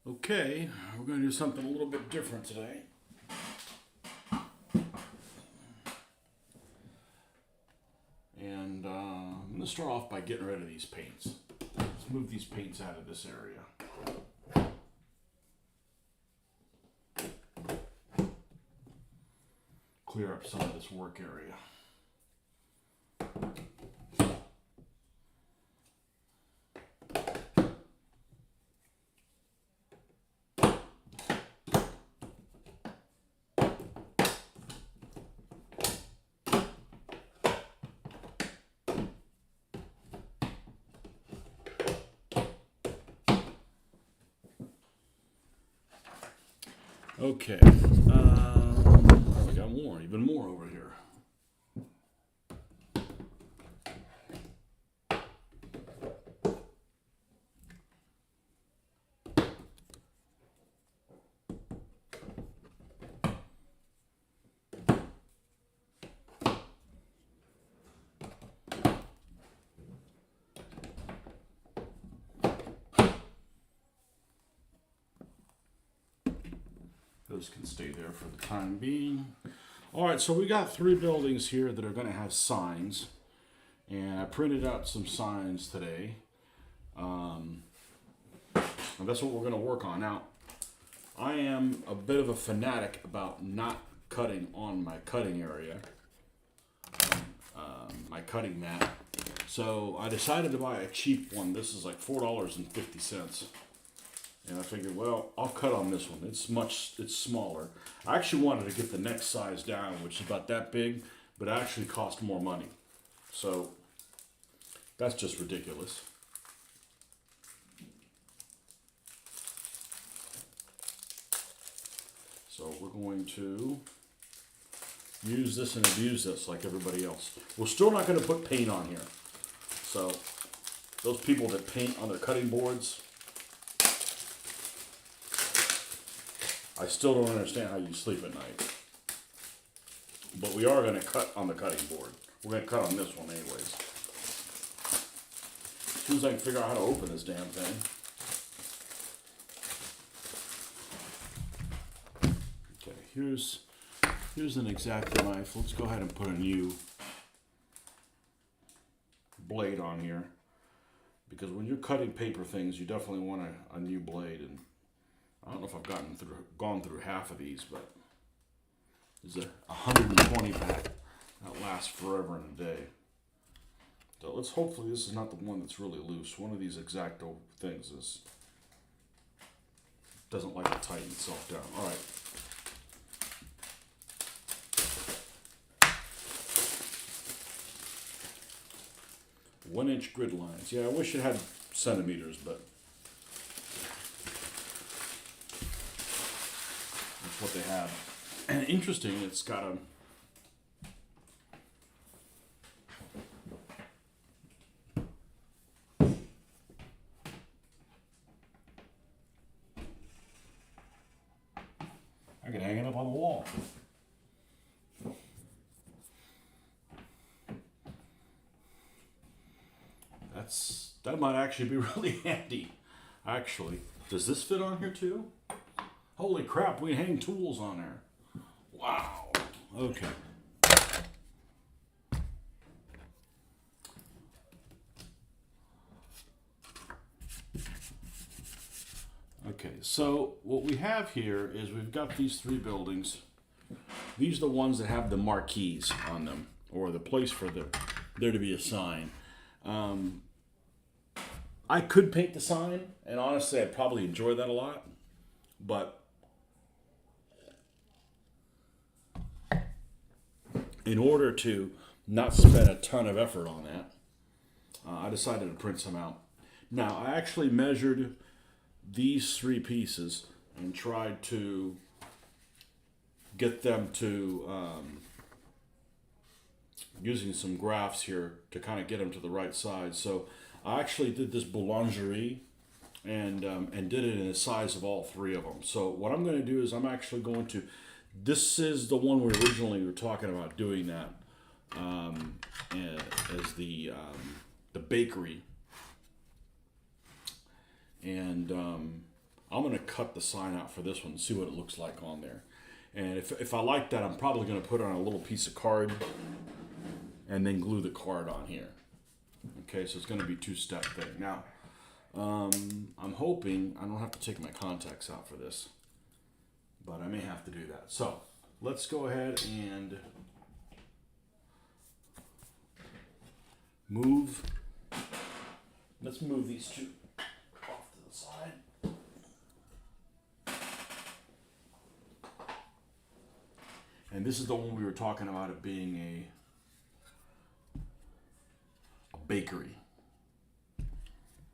Okay, we're going to do something a little bit different today. And I'm going to start off by getting rid of these paints. Let's move these paints out of this area. Clear up some of this work area. Okay, we got more, even more over here. Those can stay there for the time being. All right, so we got 3 buildings here that are going to have signs, and I printed out some signs today. And that's what we're going to work on. Now, I am a bit of a fanatic about not cutting on my cutting area, my cutting mat. So I decided to buy a cheap one. This is like $4.50. And I figured, well, I'll cut on this one. It's smaller. I actually wanted to get the next size down, which is about that big, but it actually cost more money. So that's just ridiculous. So we're going to use this and abuse this like everybody else. We're still not going to put paint on here. So those people that paint on their cutting boards, I still don't understand how you sleep at night. But we are going to cut on the cutting board. We're going to cut on this one anyways. As soon as I can figure out how to open this damn thing. Okay, here's an X-Acto knife. Let's go ahead and put a new blade on here. Because when you're cutting paper things, you definitely want a new blade. And I don't know if I've gone through half of these, but there's a 120 pack that lasts forever and a day. So hopefully this is not the one that's really loose. One of these X-Acto things doesn't like to tighten itself down. All right. One-inch grid lines. Yeah, I wish it had centimeters, but that's what they have. And interesting, it's got a I can hang it up on the wall. That might actually be really handy. Actually, does this fit on here too? Holy crap, we hang tools on there. Wow. Okay. Okay, so what we have here is we've got these 3 buildings. These are the ones that have the marquees on them, or the place for there to be a sign. I could paint the sign, and honestly, I'd probably enjoy that a lot. But in order to not spend a ton of effort on that, I decided to print some out. Now, I actually measured these 3 pieces and tried to get them to, using some graphs here to kind of get them to the right size. So I actually did this boulangerie and did it in the size of all 3 of them. So what I'm going to do is I'm actually going to, this is the one we originally were talking about doing that as the bakery. And I'm going to cut the sign out for this one and see what it looks like on there. And if I like that, I'm probably going to put it on a little piece of card and then glue the card on here. Okay, so it's going to be a two-step thing. Now, I'm hoping I don't have to take my contacts out for this, but I may have to do that. So let's go ahead and let's move these two off to the side. And this is the one we were talking about it being a bakery.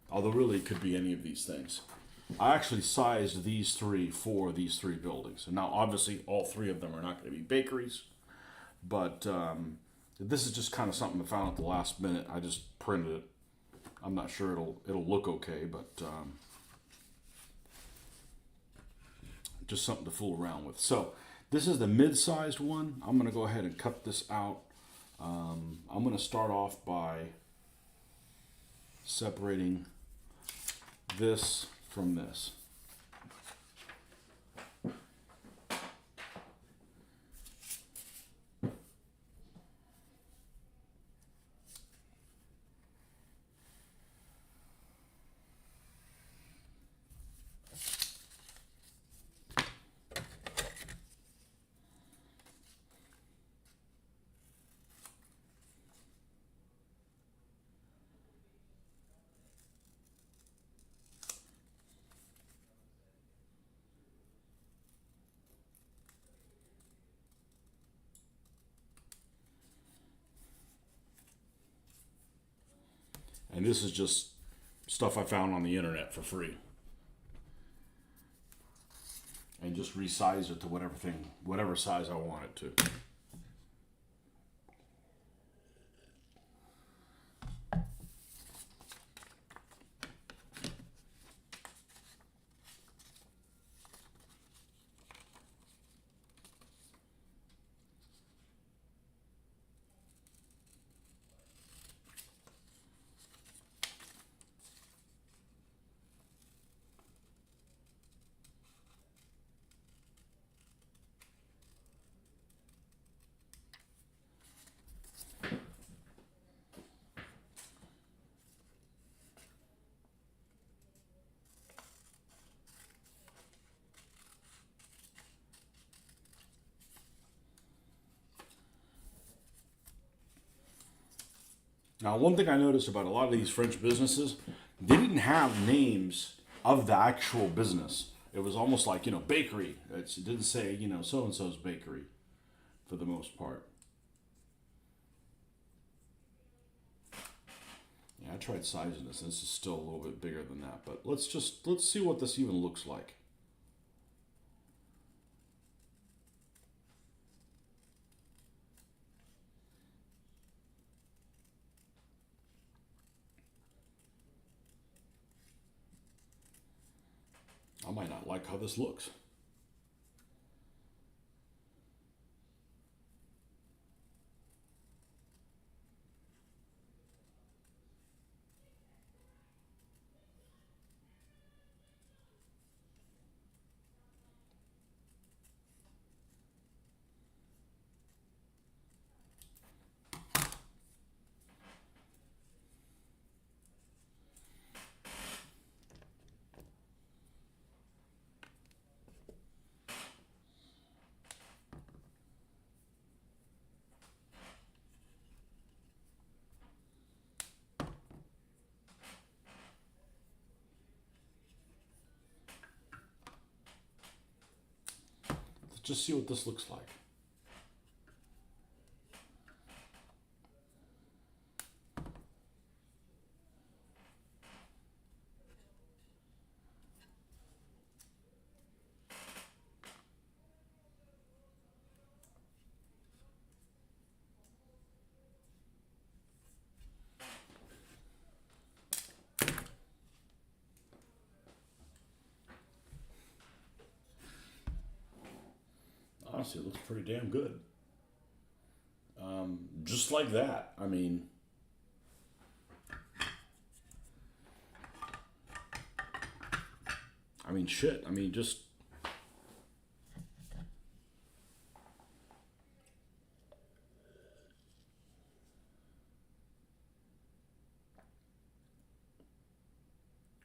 Although really it could be any of these things. I actually sized these three for these three buildings. And now obviously all three of them are not going to be bakeries. But this is just kind of something I found at the last minute. I just printed it. I'm not sure it'll look okay, but just something to fool around with. So this is the mid-sized one. I'm going to go ahead and cut this out. I'm going to start off by separating this from this. And this is just stuff I found on the internet for free. And just resize it to whatever size I want it to. Now, one thing I noticed about a lot of these French businesses, they didn't have names of the actual business. It was almost like, bakery. It didn't say, so-and-so's bakery for the most part. Yeah, I tried sizing this. This is still a little bit bigger than that. But let's see what this even looks like. I might not like how this looks. Let's just see what this looks like. Honestly, it looks pretty damn good. Just like that. I mean, I mean, shit. I mean, just.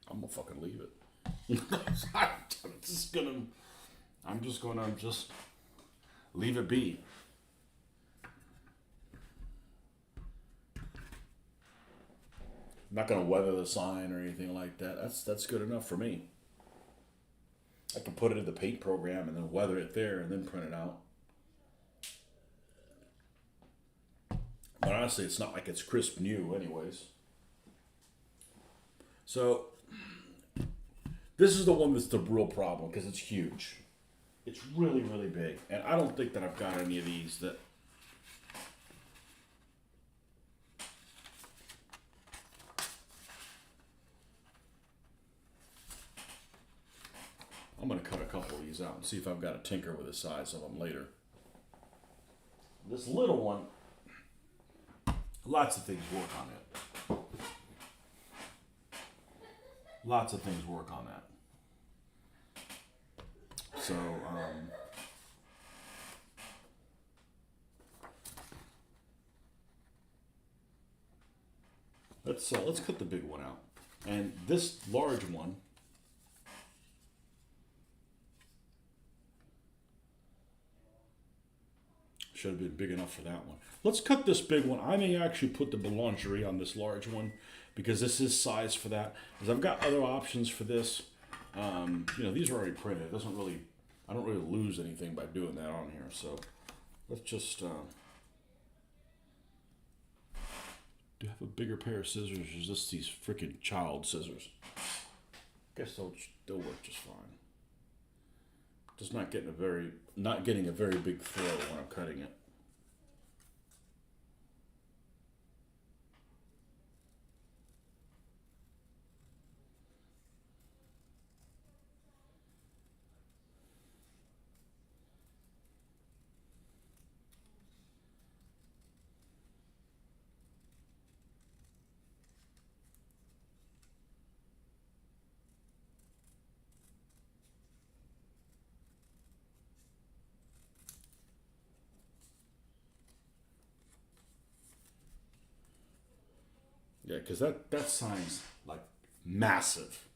I'm gonna fucking leave it. I'm just gonna leave it be. I'm not gonna weather the sign or anything like that. That's good enough for me. I can put it in the paint program and then weather it there and then print it out. But honestly, it's not like it's crisp new, anyways. So this is the one that's the real problem because it's huge. It's really, really big, and I don't think that I've got any of these that. I'm going to cut a couple of these out and see if I've got to tinker with the size of them later. This little one, lots of things work on it. Lots of things work on that. So, let's cut the big one out. And this large one, should have been big enough for that one. Let's cut this big one. I may actually put the boulangerie on this large one because this is size for that. Because I've got other options for this. These are already printed. It doesn't really, I don't really lose anything by doing that on here. So let's just, do you have a bigger pair of scissors or is this these freaking child scissors? Guess they'll work just fine. Just not getting a very big throw when I'm cutting it. Yeah, because that sign's like massive.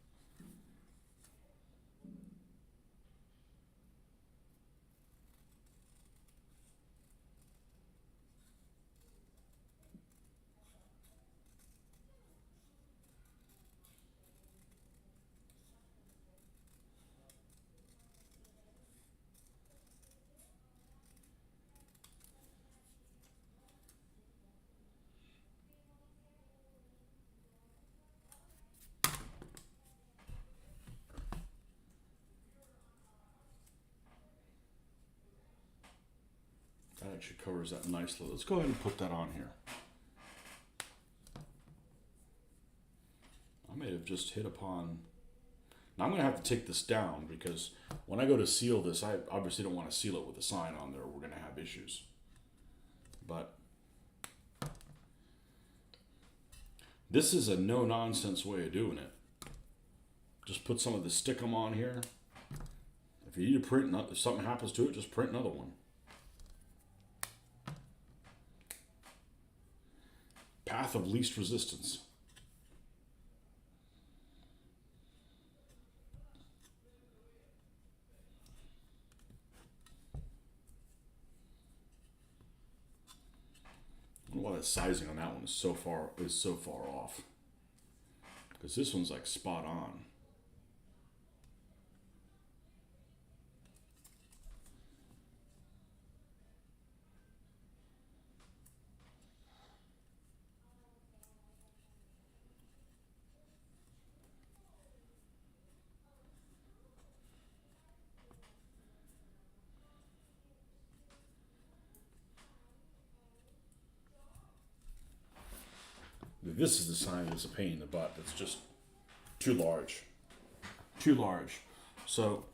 That actually covers that nicely. Let's go ahead and put that on here. I may have just hit upon. Now I'm going to have to take this down because when I go to seal this, I obviously don't want to seal it with a sign on there. We're going to have issues. But this is a no-nonsense way of doing it. Just put some of the stickum on here. If you need to print, if something happens to it, just print another one. Path of least resistance. I don't know why the sizing on that one is so far off. Because this one's like spot on. This is the sign that's a pain in the butt. That's just too large. Too large. So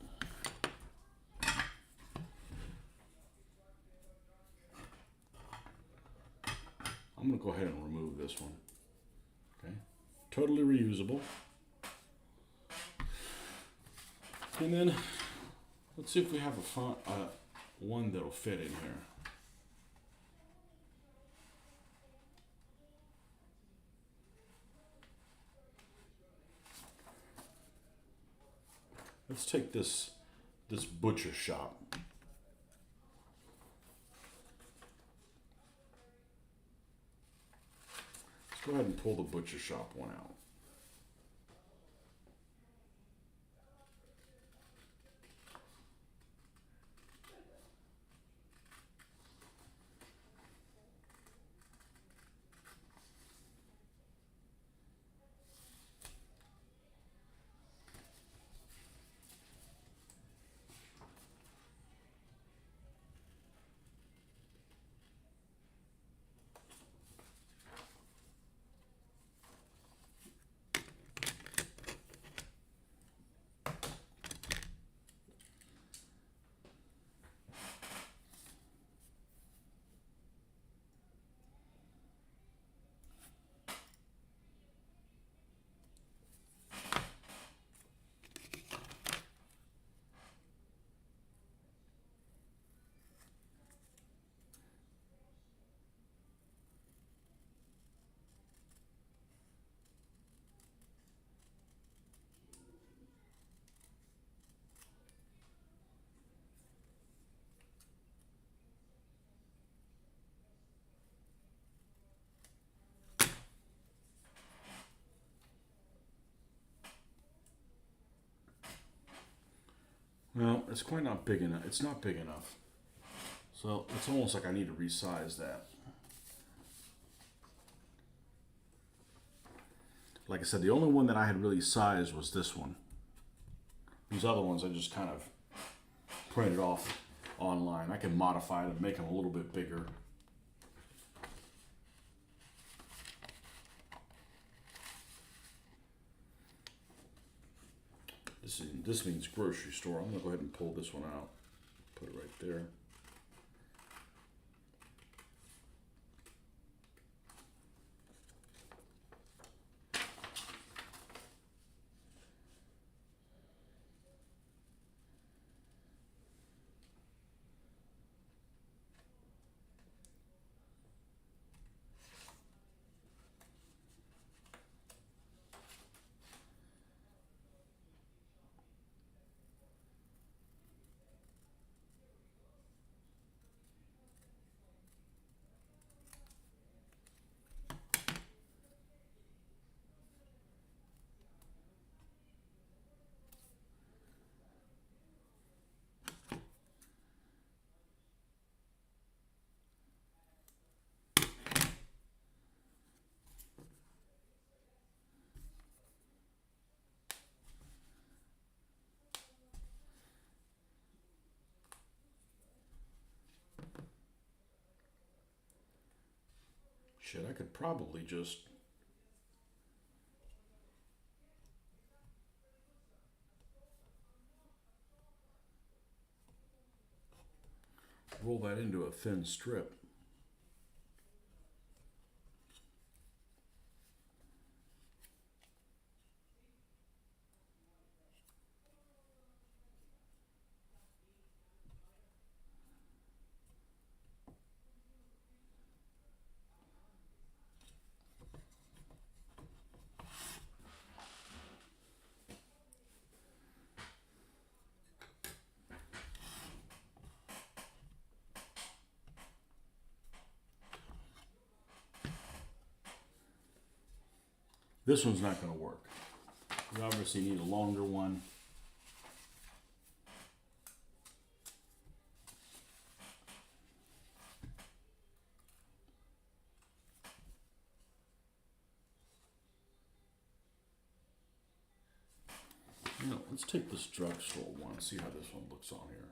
I'm going to go ahead and remove this one. Okay. Totally reusable. And then let's see if we have a font, one that'll fit in here. Let's take this butcher shop. Let's go ahead and pull the butcher shop one out. Well, it's quite not big enough. It's not big enough. So it's almost like I need to resize that. Like I said, the only one that I had really sized was this one. These other ones I just kind of printed off online. I can modify them, make them a little bit bigger. This means grocery store. I'm gonna go ahead and pull this one out. Put it right there. Shit, I could probably just roll that into a thin strip. This one's not going to work. You obviously need a longer one. You know, let's take this drugstore one and see how this one looks on here.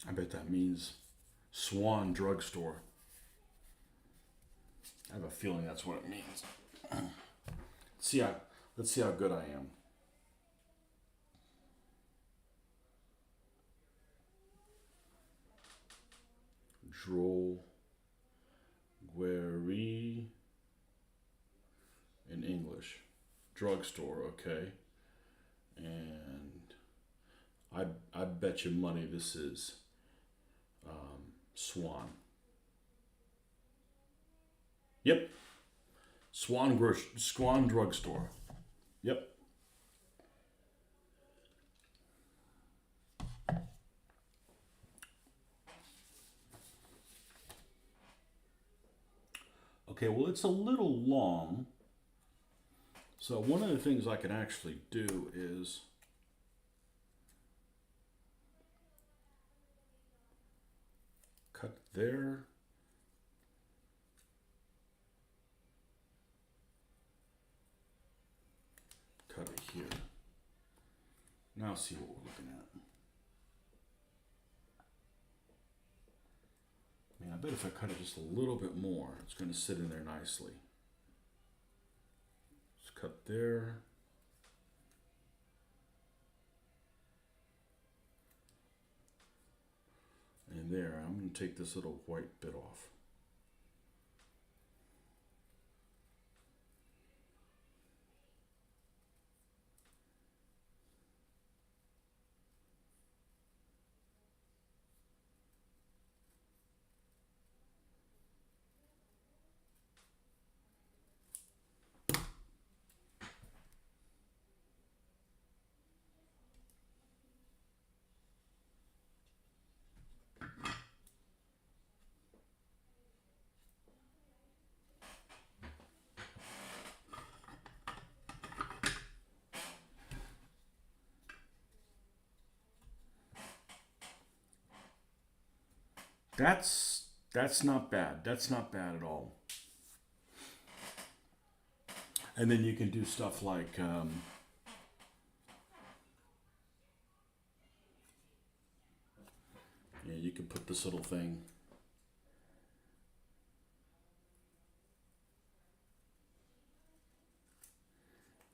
I bet that means Swan Drugstore. I have a feeling that's what it means. Let's see how good I am. Droll, Gueri in English. Drugstore, okay. And I bet you money this is Swan. Yep, Swan Drugstore. Yep. Okay, well, it's a little long. So one of the things I can actually do is cut there. Cut it here. Now see what we're looking at. I mean, I bet if I cut it just a little bit more, it's going to sit in there nicely. Just cut there. And there, I'm going to take this little white bit off. That's not bad. That's not bad at all. And then you can do stuff like yeah, you can put this little thing.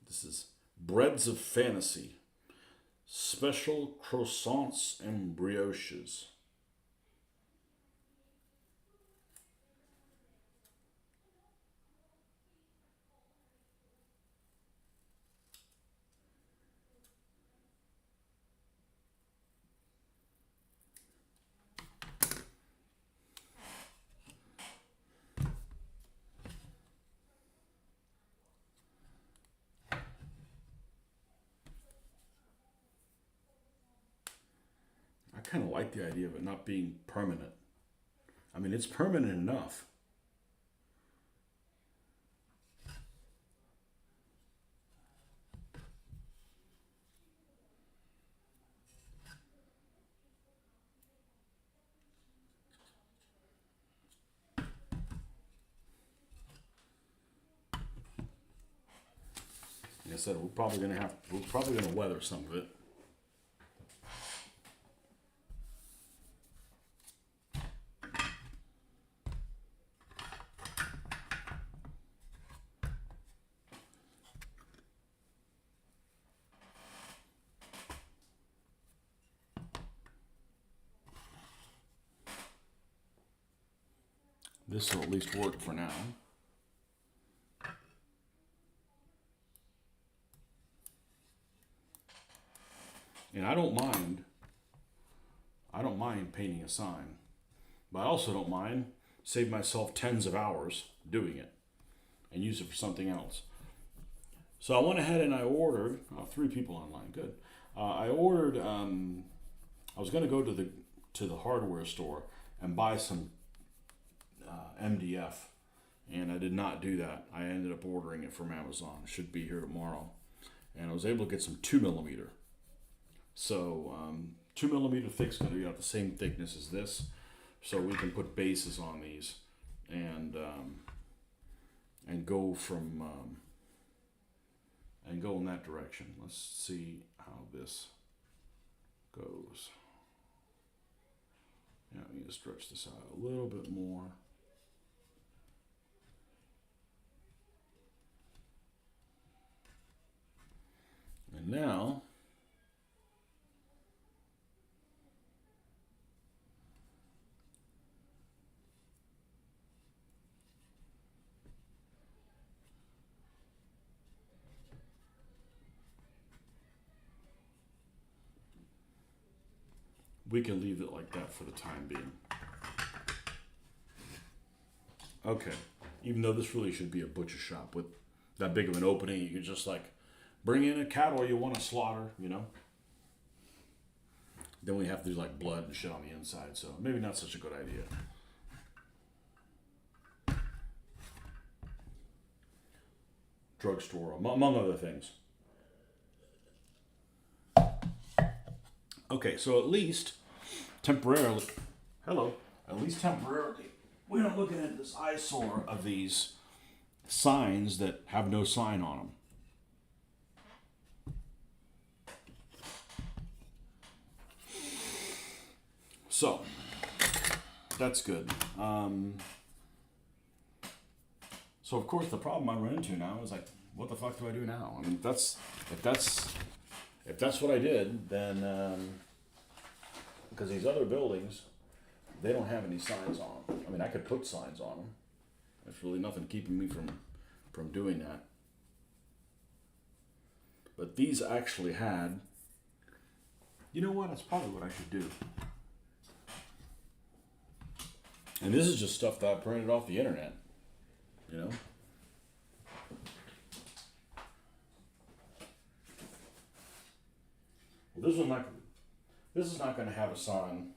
This is Breads of Fantasy. Special croissants and brioches. I kind of like the idea of it not being permanent. I mean, it's permanent enough. Like I said, we're probably gonna weather some of it. This will at least work for now. And I don't mind. I don't mind painting a sign, but I also don't mind save myself tens of hours doing it and use it for something else. So I went ahead and I ordered 3 people online. Good. I ordered. I was going to go to the hardware store and buy some MDF, and I did not do that. I ended up ordering it from Amazon. It should be here tomorrow, and I was able to get some 2mm. So 2mm thick is going to be about the same thickness as this, so we can put bases on these and go from and go in that direction. Let's see how this goes. to stretch this out a little bit more. And now, we can leave it like that for the time being. Okay, even though this really should be a butcher shop with that big of an opening, you can just like bring in a cattle you want to slaughter, you know? Then we have to do like blood and shit on the inside, so maybe not such a good idea. Drugstore, among other things. Okay, so at least temporarily, at least temporarily, we're not looking at this eyesore of these signs that have no sign on them. So, that's good. So of course the problem I run into now is like, what the fuck do I do now? I mean, if that's what I did, then because these other buildings, they don't have any signs on them. I mean, I could put signs on them. There's really nothing keeping me from doing that. But these actually had. You know what? That's probably what I should do. And this is just stuff that I printed off the internet. You know? Well, this is not going to have a sign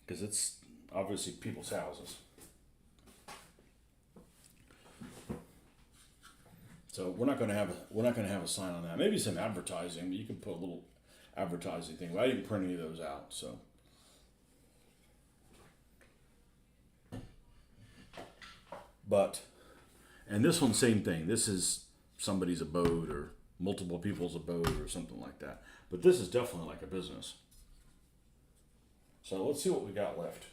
because it's obviously people's houses. So we're not going to have a sign on that. Maybe some advertising. You can put a little advertising thing. But I didn't print any of those out, so. But, and this one, same thing. This is somebody's abode or multiple people's abode or something like that. But this is definitely like a business. So let's see what we got left.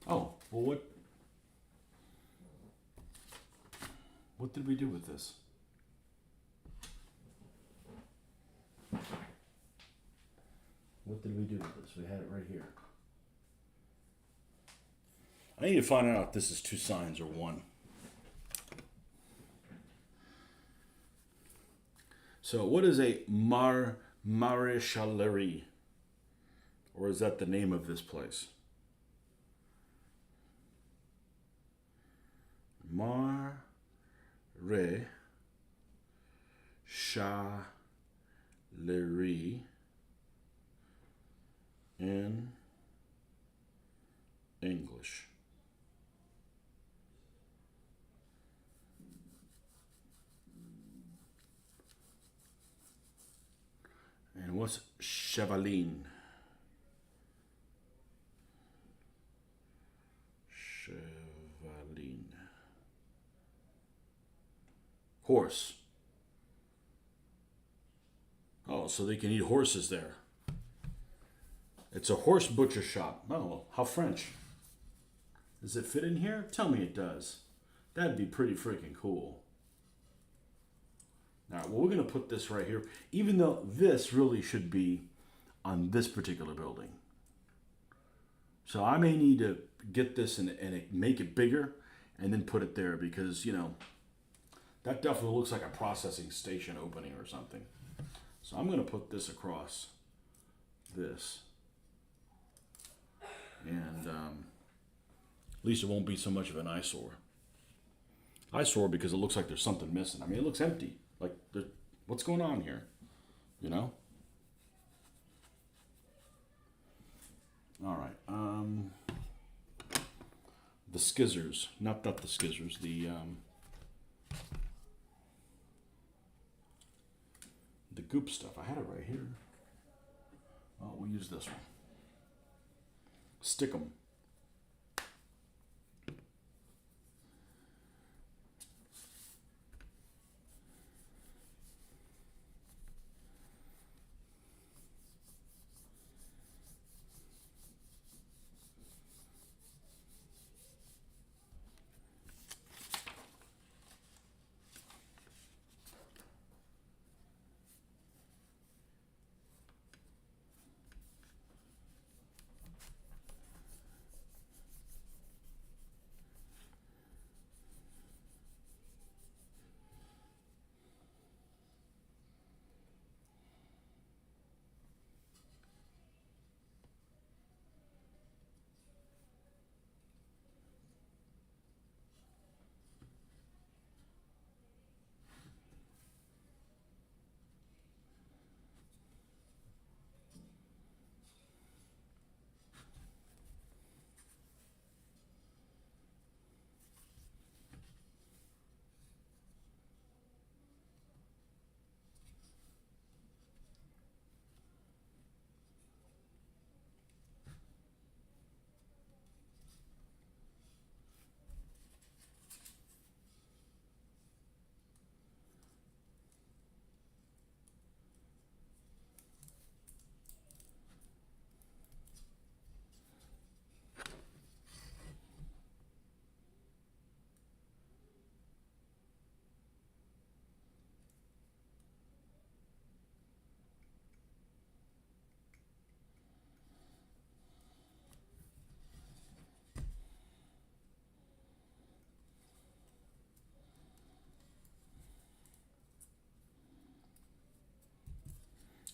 Oh, well, what did we do with this? What did we do with this? We had it right here. I need to find out if this is two signs or one. So what is a maréchalerie? Or is that the name of this place? Maréchalerie in English. And what's chevaline? Chevaline. Horse. Oh, so they can eat horses there. It's a horse butcher shop. Oh, how French. Does it fit in here? Tell me it does. That'd be pretty freaking cool. All right, well, we're going to put this right here, even though this really should be on this particular building. So I may need to get this and make it bigger and then put it there because, you know, that definitely looks like a processing station opening or something. So I'm going to put this across this. And at least it won't be so much of an eyesore. Eyesore because it looks like there's something missing. I mean, it looks empty. Like, what's going on here? You know? All right. The skizzers. Not the skizzers. The goop stuff. I had it right here. Oh, we'll use this one. Stick 'em.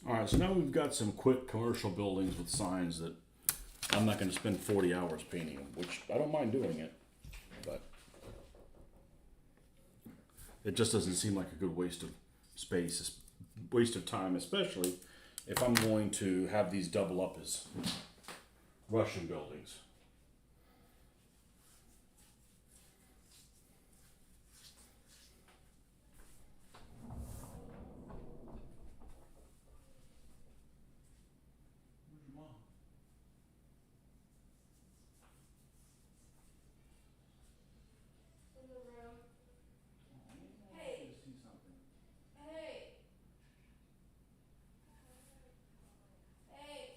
All right, so now we've got some quick commercial buildings with signs that I'm not going to spend 40 hours painting them, which I don't mind doing it, but it just doesn't seem like a good waste of space, waste of time, especially if I'm going to have these double up as Russian buildings. In the room. Hey. Hey. Hey.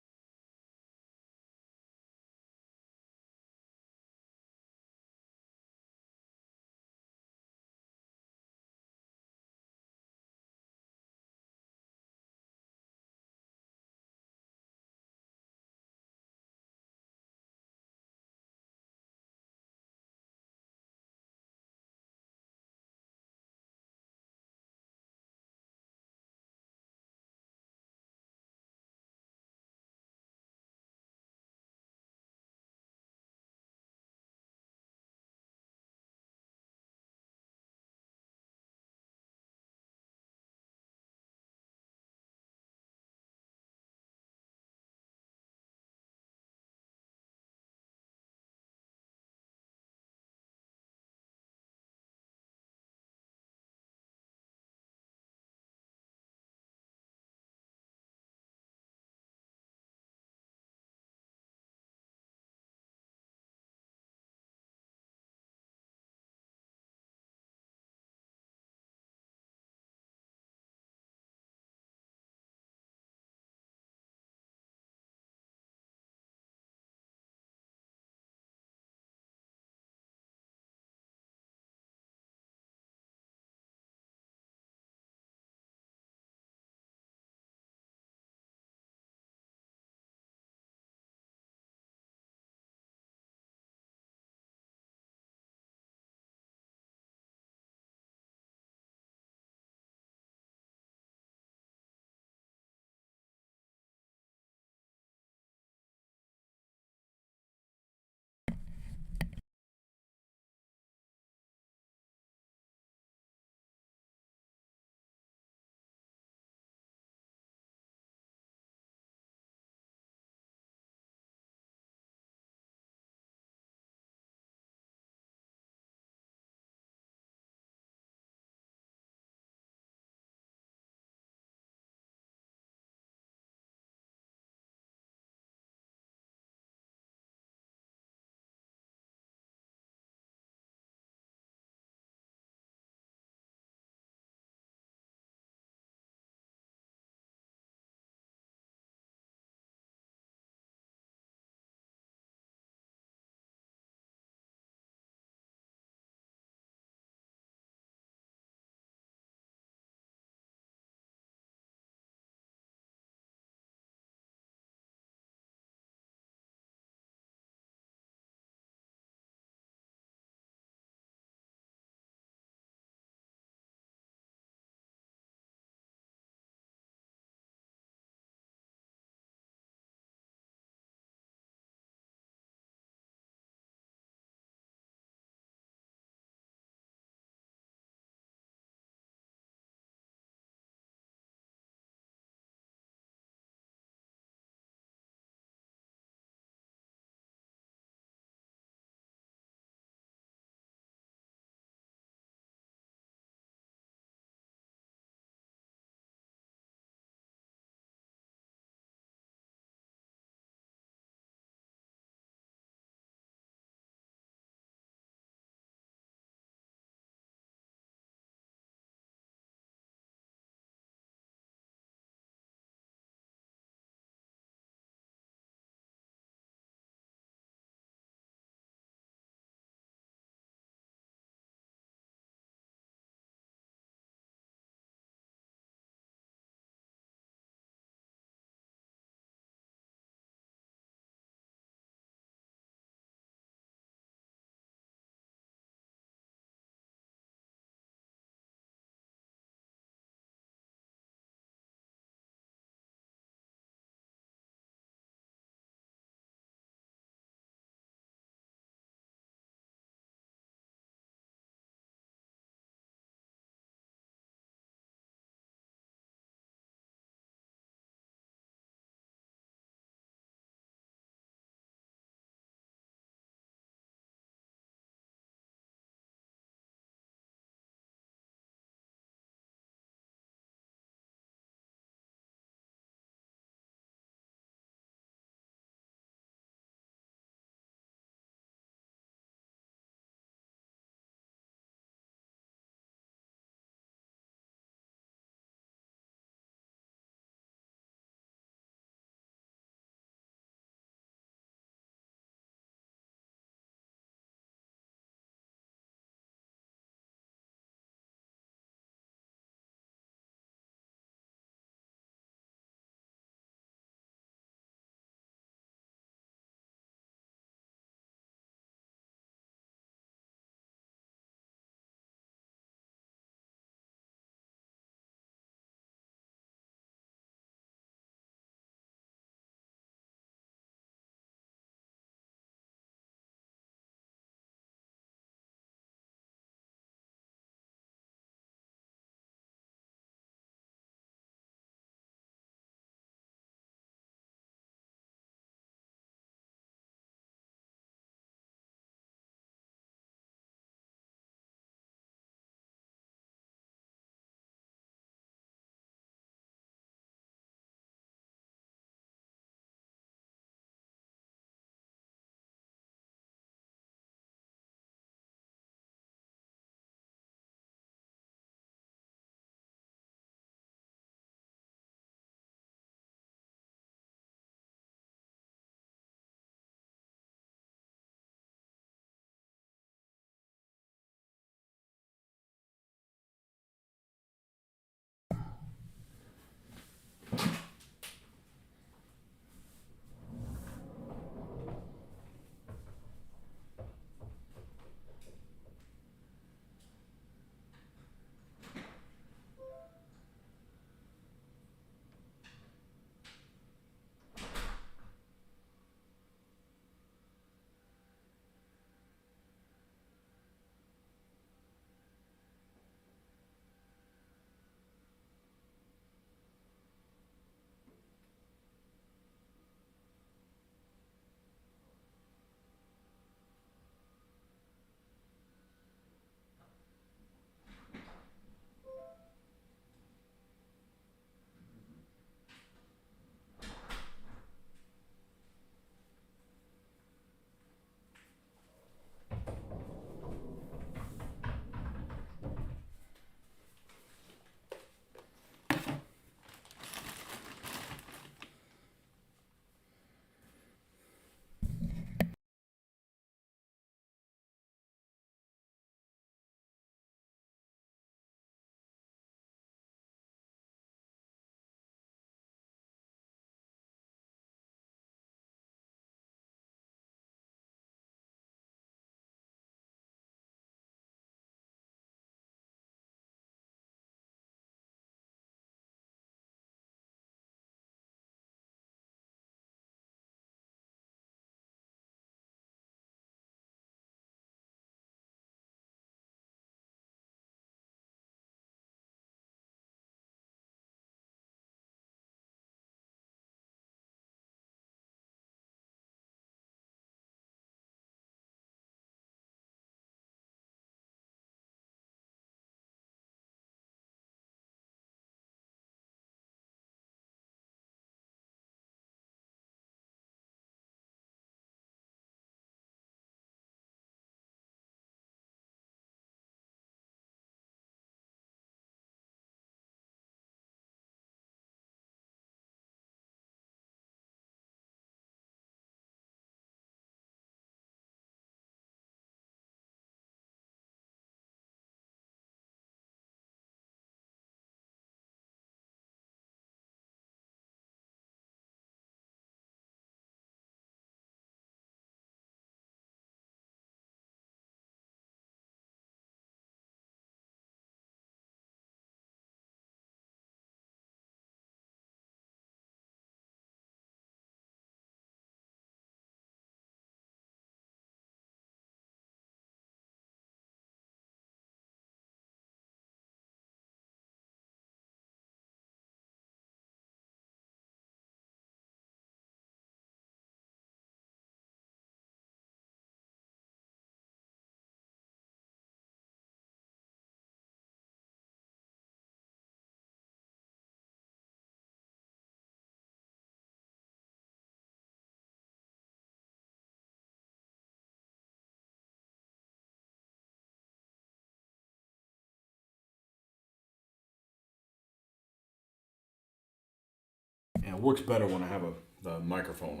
And it works better when I have the microphone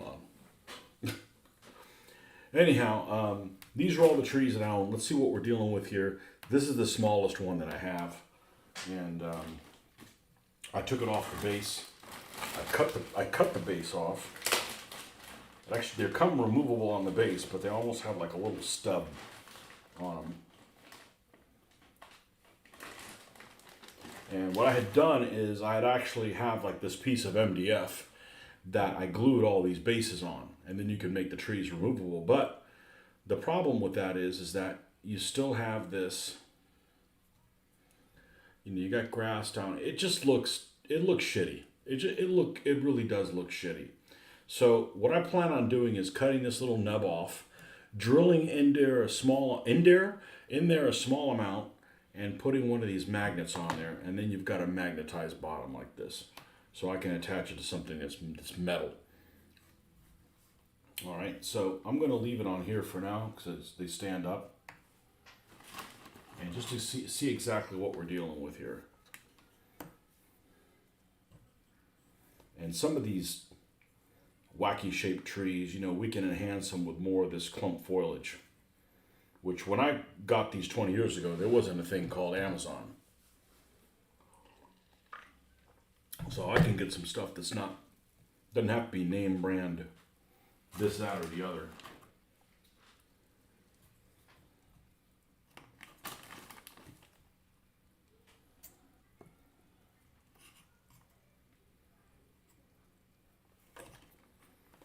on. Anyhow, these are all the trees that I own. Let's see what we're dealing with here. This is the smallest one that I have. And I took it off the base. I cut the base off. Actually, they come removable on the base, but they almost have like a little stub on them. And what I had done is I had actually have like this piece of MDF that I glued all these bases on, and then you can make the trees removable. But the problem with that is that you still have this, you know, you got grass down. It looks shitty. It really does look shitty. So what I plan on doing is cutting this little nub off, drilling in there a small amount, and putting one of these magnets on there, and then you've got a magnetized bottom like this. So I can attach it to something that's metal. All right, so I'm going to leave it on here for now because they stand up. And just to see exactly what we're dealing with here. And some of these wacky shaped trees, you know, we can enhance them with more of this clump foliage. Which when I got these 20 years ago, there wasn't a thing called Amazon. So I can get some stuff that's doesn't have to be name brand this, that, or the other.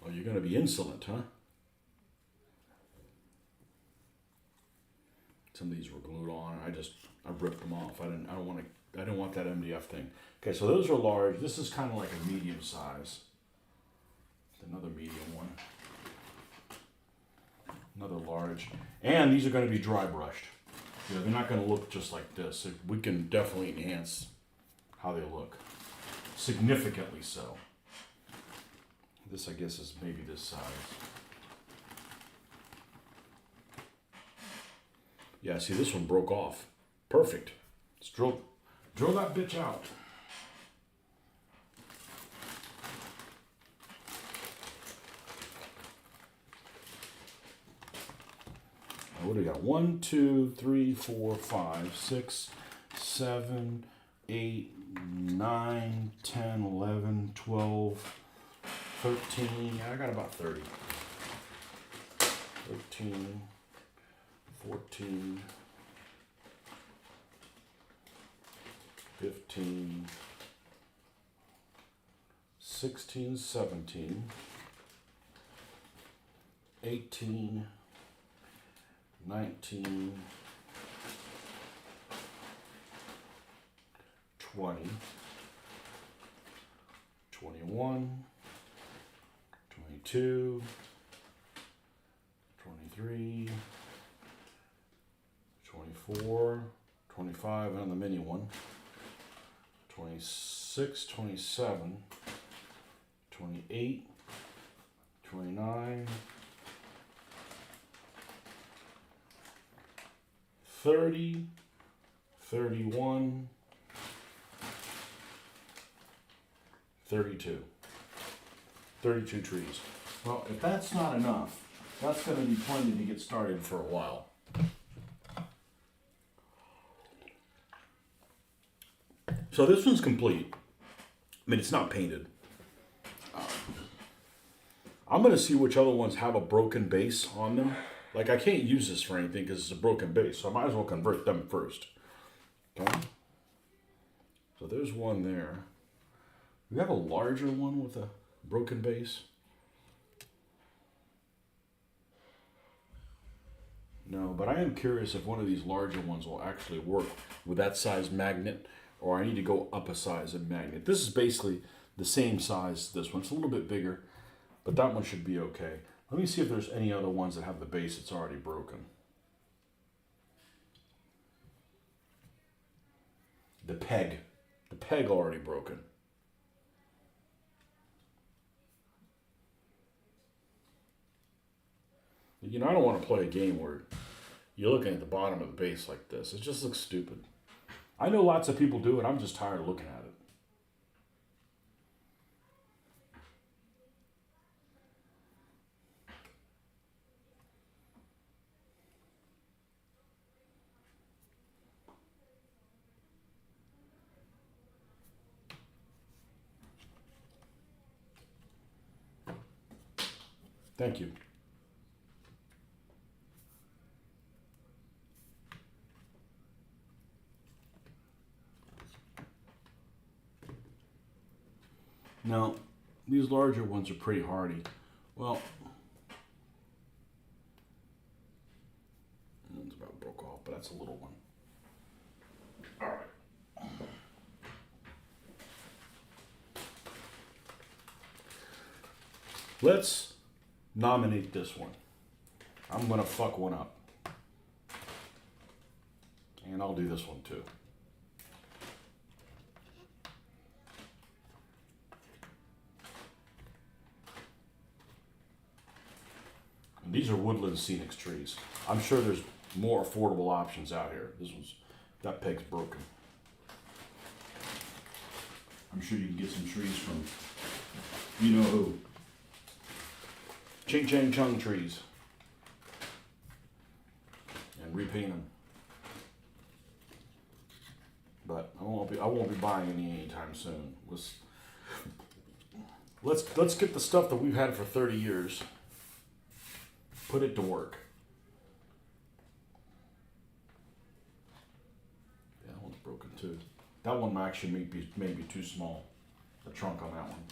Oh, you're going to be insolent, huh? Some of these were glued on. I ripped them off. I didn't want that MDF thing. Okay, so those are large. This is kind of like a medium size. Another medium one. Another large. And these are going to be dry brushed. You know, they're not going to look just like this. We can definitely enhance how they look. Significantly so. This, I guess, is maybe this size. Yeah, see, this one broke off. Perfect. Let's drill that bitch out. Now, what do we got? 1, 2, 3, 4, 5, 6, 7, 8, 9, 10, 11, 12, 13. Yeah, I got about 30. 13. 14, 15, 16, 17, 18, 19, 20, 21, 22, 23, 24, 25, and the mini one, 26, 27, 28, 29, 30, 31, 32. 32 trees. Well, if that's not enough, that's going to be plenty to get started for a while. So this one's complete. I mean, it's not painted. I'm going to see which other ones have a broken base on them. Like, I can't use this for anything because it's a broken base, so I might as well convert them first. Okay? So there's one there. We have a larger one with a broken base. No, but I am curious if one of these larger ones will actually work with that size magnet, or I need to go up a size of magnet. This is basically the same size as this one. It's a little bit bigger, but that one should be okay. Let me see if there's any other ones that have the base that's already broken. The peg already broken. You know, I don't want to play a game where you're looking at the bottom of the base like this. It just looks stupid. I know lots of people do it. I'm just tired of looking at it. Thank you. Now, these larger ones are pretty hardy. Well, it's about broke off, but that's a little one. All right. Let's nominate this one. I'm gonna fuck one up. And I'll do this one too. And these are woodland scenic trees. I'm sure there's more affordable options out here. That peg's broken. I'm sure you can get some trees from, you know who. Ching Chang Chung trees. And repaint them. But I won't be buying any anytime soon. Let's get the stuff that we've had for 30 years. Put it to work. Yeah, that one's broken too. That one actually may be too small. The trunk on that one.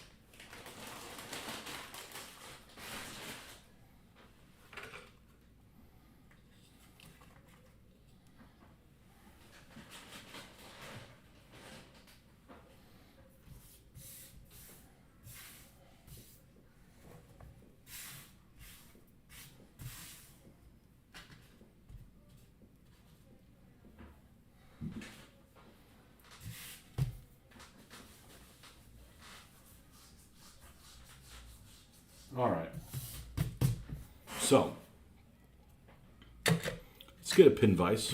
All right. So, let's get a pin vise.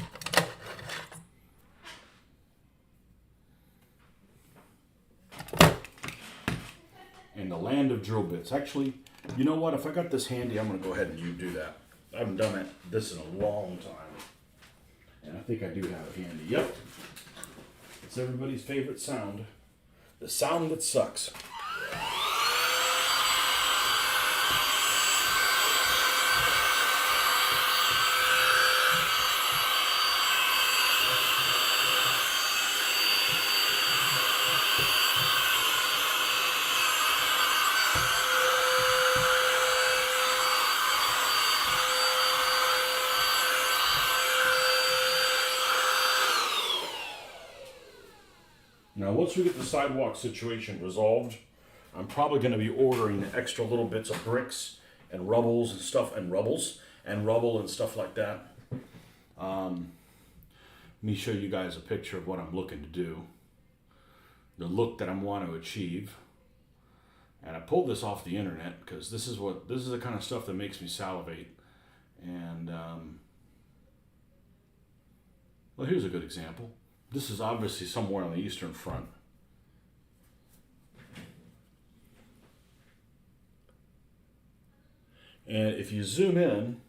And the land of drill bits. Actually, you know what? If I got this handy, I'm going to go ahead and do that. I haven't done this in a long time. And I think I do have it handy. Yep. It's everybody's favorite sound. The sound that sucks. Now, once we get the sidewalk situation resolved, I'm probably going to be ordering extra little bits of bricks and rubbles and stuff and rubble and stuff like that. Let me show you guys a picture of what I'm looking to do, the look that I want to achieve. And I pulled this off the internet because this is the kind of stuff that makes me salivate. And well, here's a good example. This is obviously somewhere on the Eastern Front. And if you zoom in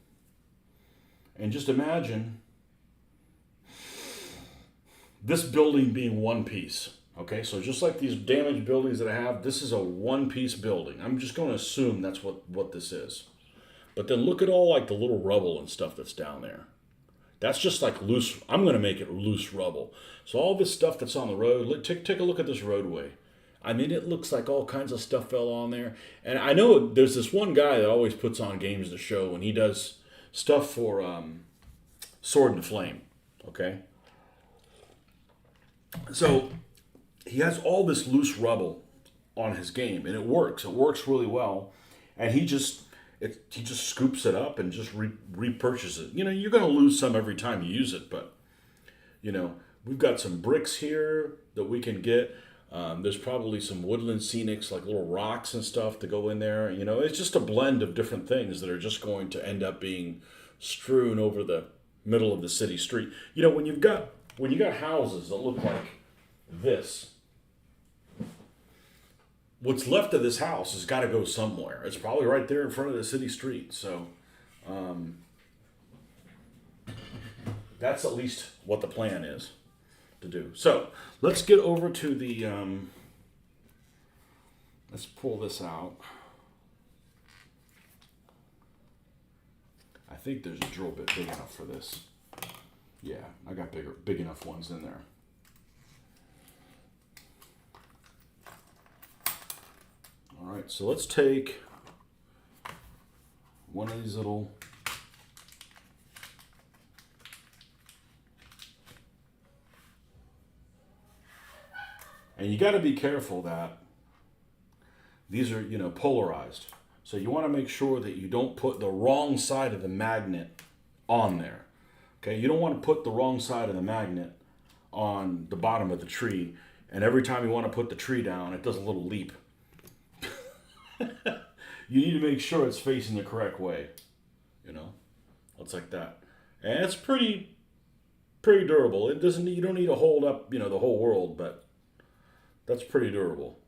and just imagine this building being one piece. Okay, so just like these damaged buildings that I have, this is a one-piece building. I'm just going to assume that's what this is. But then look at all like the little rubble and stuff that's down there. That's just like loose. I'm going to make it loose rubble. So all this stuff that's on the road, take a look at this roadway. I mean, it looks like all kinds of stuff fell on there. And I know there's this one guy that always puts on Games to Show, and he does stuff for Sword and Flame. Okay? So he has all this loose rubble on his game, and it works. It works really well. And he just scoops it up and just repurchases it. You know, you're going to lose some every time you use it, but, you know, we've got some bricks here that we can get. There's probably some woodland scenics, like little rocks and stuff to go in there. You know, it's just a blend of different things that are just going to end up being strewn over the middle of the city street. You know, when you got houses that look like this, what's left of this house has got to go somewhere. It's probably right there in front of the city street. So that's at least what the plan is to do. So let's get over to the, let's pull this out. I think there's a drill bit big enough for this. Yeah, I got big enough ones in there. All right, so let's take one of these little and you got to be careful that these are, polarized. So you want to make sure that you don't put the wrong side of the magnet on there. Okay, you don't want to put the wrong side of the magnet on the bottom of the tree, and every time you want to put the tree down, it does a little leap. You need to make sure it's facing the correct way. It's like that, and it's pretty durable. It doesn't. You don't need to hold up, the whole world, but that's pretty durable.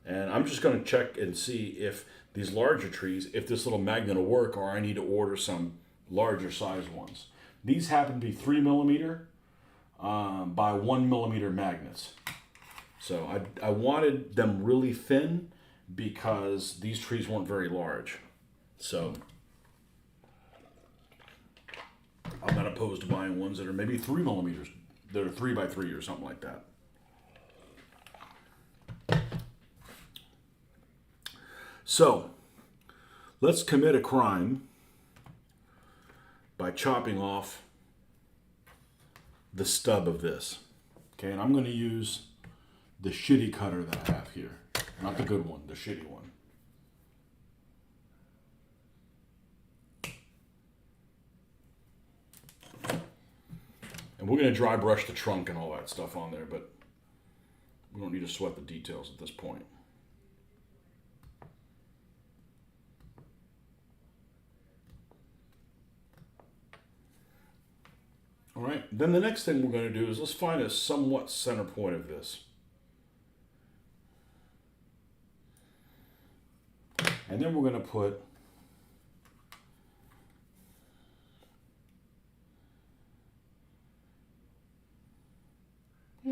And I'm just going to check and see if these larger trees, if this little magnet will work, or I need to order some larger size ones. These happen to be 3 millimeter by 1 millimeter magnets. So I wanted them really thin because these trees weren't very large. So I'm not opposed to buying ones that are maybe 3 millimeters, that are 3 by 3 or something like that. So let's commit a crime by chopping off the stub of this. Okay, and I'm going to use the shitty cutter that I have here. Not the good one, the shitty one. And we're going to dry brush the trunk and all that stuff on there, but we don't need to sweat the details at this point. All right, then the next thing we're going to do is let's find a somewhat center point of this. And then we're going to put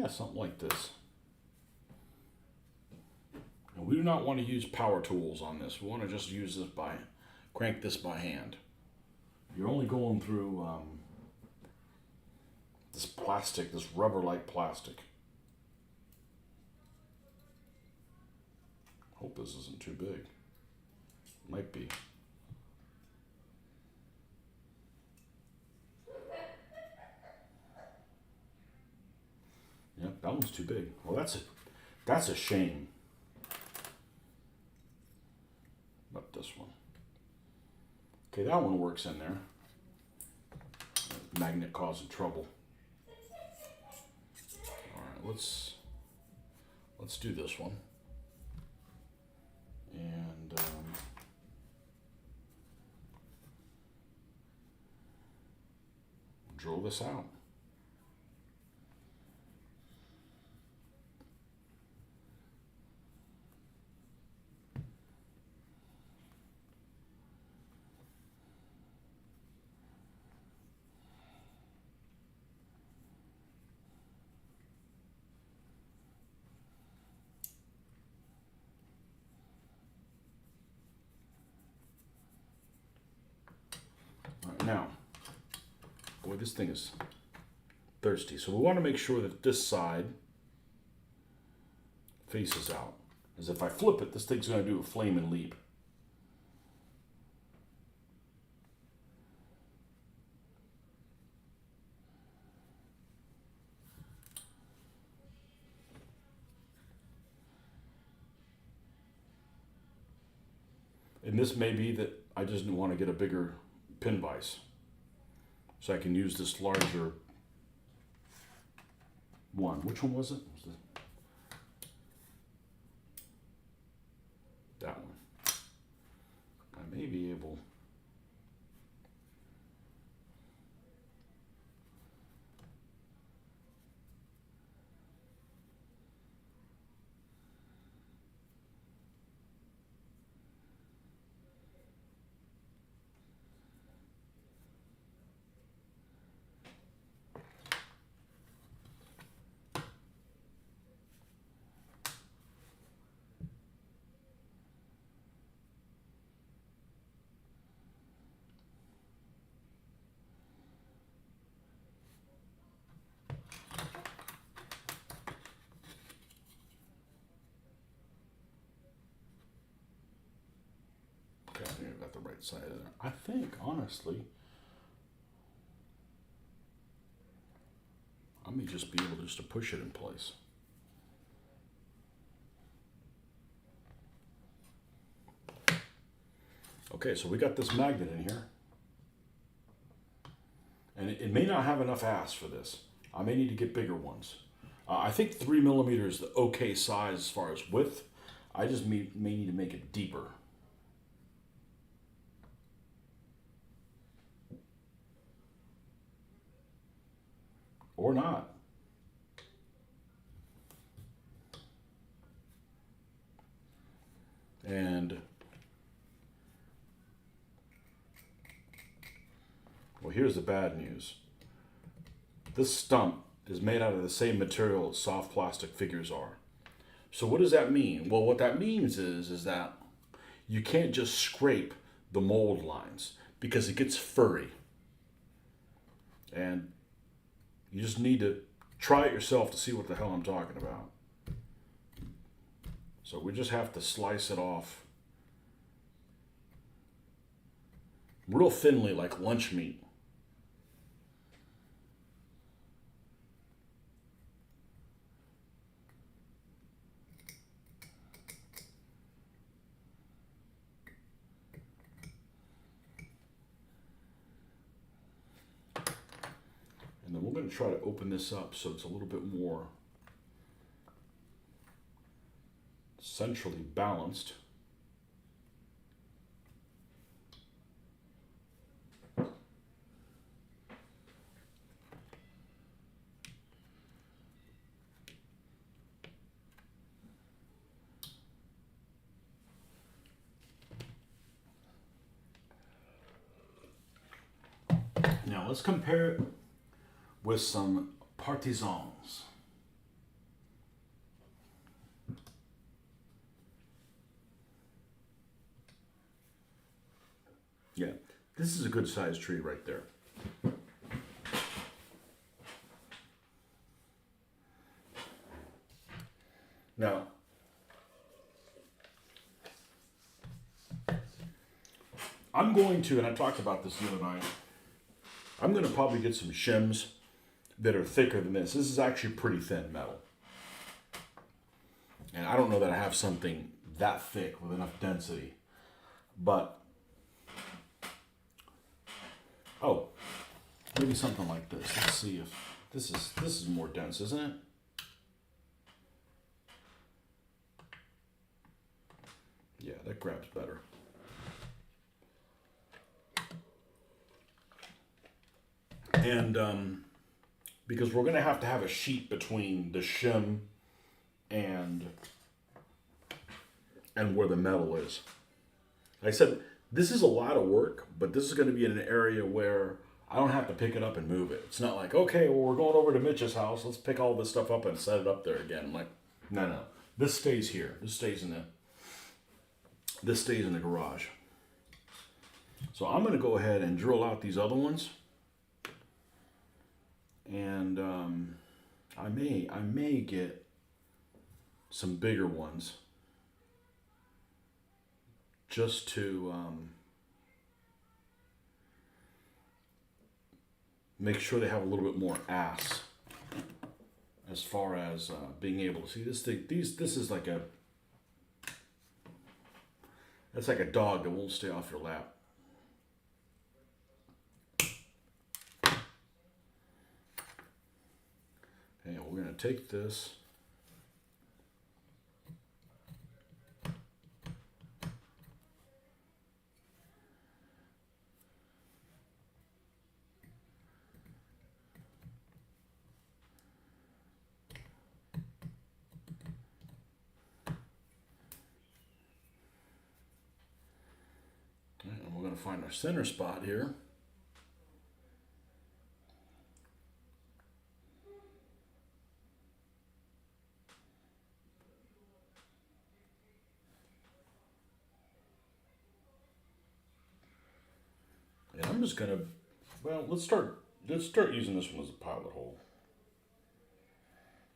something like this. And we do not want to use power tools on this. We want to just use this crank this by hand. You're only going through this plastic, this rubber-like plastic. Hope this isn't too big. Might be. Yep, that one's too big. Well, that's a shame. But this one. Okay, that one works in there. Magnet causing trouble. All right, let's do this one. And drill this out. Now, boy, this thing is thirsty. So we want to make sure that this side faces out. As if I flip it, this thing's going to do a flame and leap. And this may be that I just want to get a bigger pin vise. So I can use this larger one. Which one was it? That one. I may be able. right side of there. I think, honestly, I may just be able just to push it in place. Okay, so we got this magnet in here. And it may not have enough ass for this. I may need to get bigger ones. I think 3 millimeters is the okay size as far as width. I just may need to make it deeper. Or not. And well, here's the bad news. This stump is made out of the same material as soft plastic figures are. So what does that mean? Well, what that means is that you can't just scrape the mold lines because it gets furry. And you just need to try it yourself to see what the hell I'm talking about. So we just have to slice it off real thinly, like lunch meat. And then we're going to try to open this up so it's a little bit more centrally balanced. Now let's compare it with some partisans. Yeah, this is a good sized tree right there. Now, I'm going to, and I talked about this the other night, I'm going to probably get some shims that are thicker than this. This is actually pretty thin metal. And I don't know that I have something that thick with enough density. But, oh, maybe something like this. Let's see if this is more dense, isn't it? Yeah, that grabs better. And because we're going to have a sheet between the shim and where the metal is. Like I said, this is a lot of work, but this is going to be in an area where I don't have to pick it up and move it. It's not like, okay, well, we're going over to Mitch's house. Let's pick all this stuff up and set it up there again. I'm like, no. This stays here. This stays in the garage. So I'm going to go ahead and drill out these other ones. And I may get some bigger ones just to make sure they have a little bit more ass as far as being able to see this thing. This is like that's like a dog that won't stay off your lap. Okay, we're going to take this. And we're going to find our center spot here. And I'm just gonna, well, let's start using this one as a pilot hole.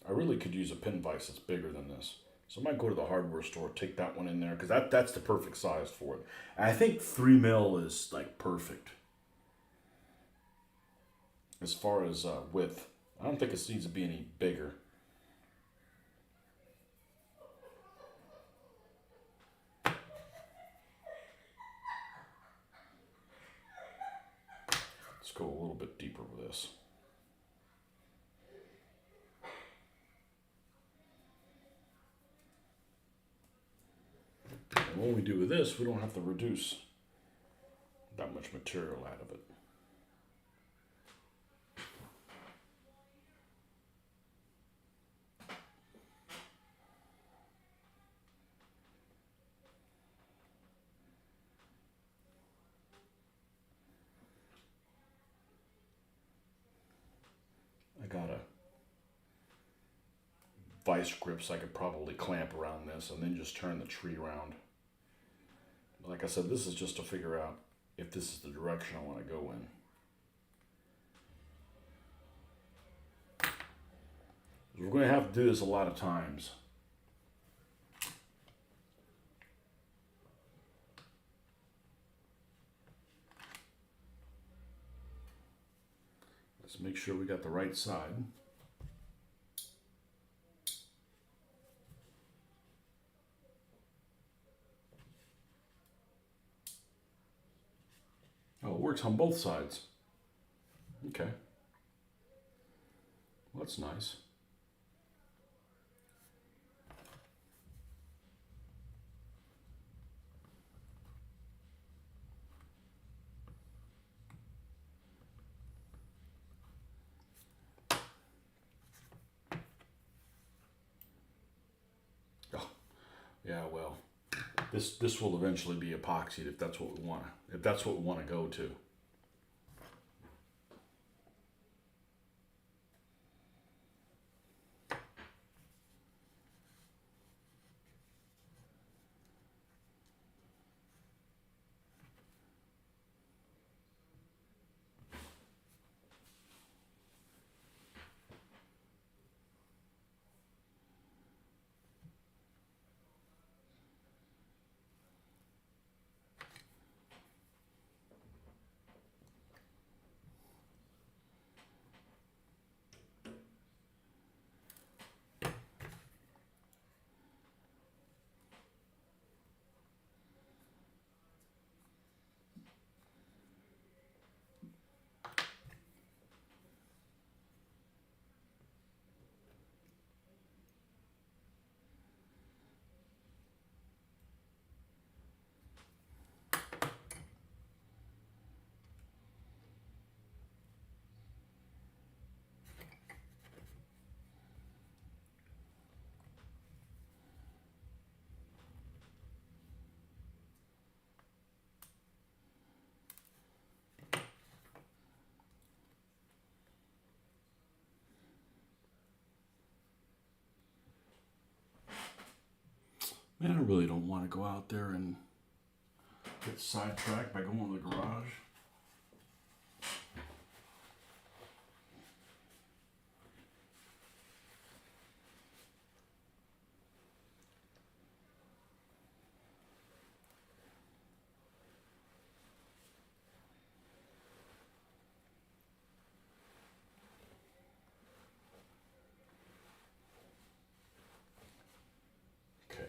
I really could use a pin vise that's bigger than this. So I might go to the hardware store, take that one in there, because that's the perfect size for it. And I think 3 mil is like perfect as far as width. I don't think it needs to be any bigger. Let's go a little bit deeper with this. And when we do with this, we don't have to reduce that much material out of it. I got a vice grips I could probably clamp around this and then just turn the tree around. Like I said, this is just to figure out if this is the direction I want to go in. We're going to have to do this a lot of times. Let's make sure we got the right side. Oh, it works on both sides. Okay. Well, that's nice. Oh, yeah, well, this will eventually be epoxied if that's what we want. If that's what we want to go to. Man, I really don't want to go out there and get sidetracked by going to the garage. Okay.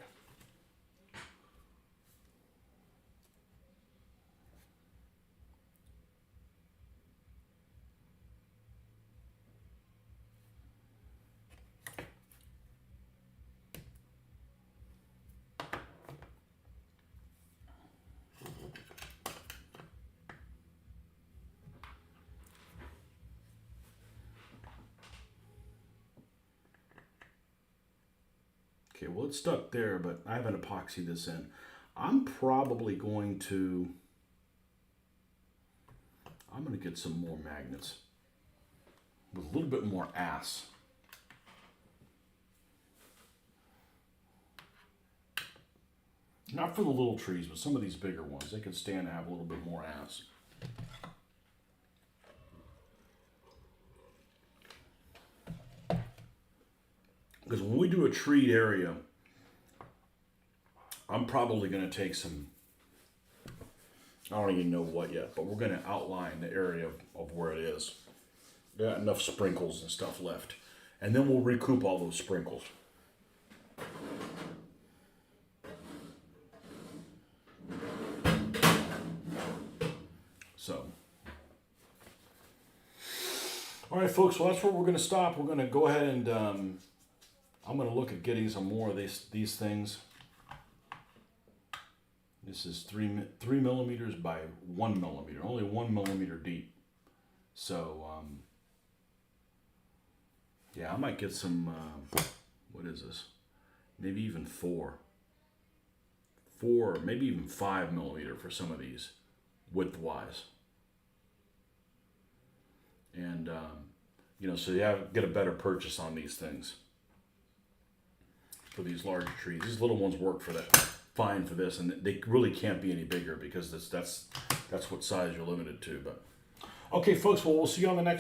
Okay, well, it's stuck there, but I haven't epoxied this in. I'm probably going to, I'm going to get some more magnets with a little bit more ass. Not for the little trees, but some of these bigger ones. They could stand to have a little bit more ass. Because when we do a treed area, I'm probably going to take some, I don't even know what yet, but we're going to outline the area of where it is. Got enough sprinkles and stuff left. And then we'll recoup all those sprinkles. So, all right, folks. Well, that's where we're going to stop. We're going to go ahead and I'm going to look at getting some more of these things. This is 3 millimeters by 1 millimeter, only 1 millimeter deep. So, yeah, I might get some. What is this? Maybe even 4, maybe even 5 millimeter for some of these, width-wise. And so you get a better purchase on these things for these larger trees. These little ones work for that fine for this, and they really can't be any bigger because that's what size you're limited to. But okay, folks. Well, we'll see you on the next.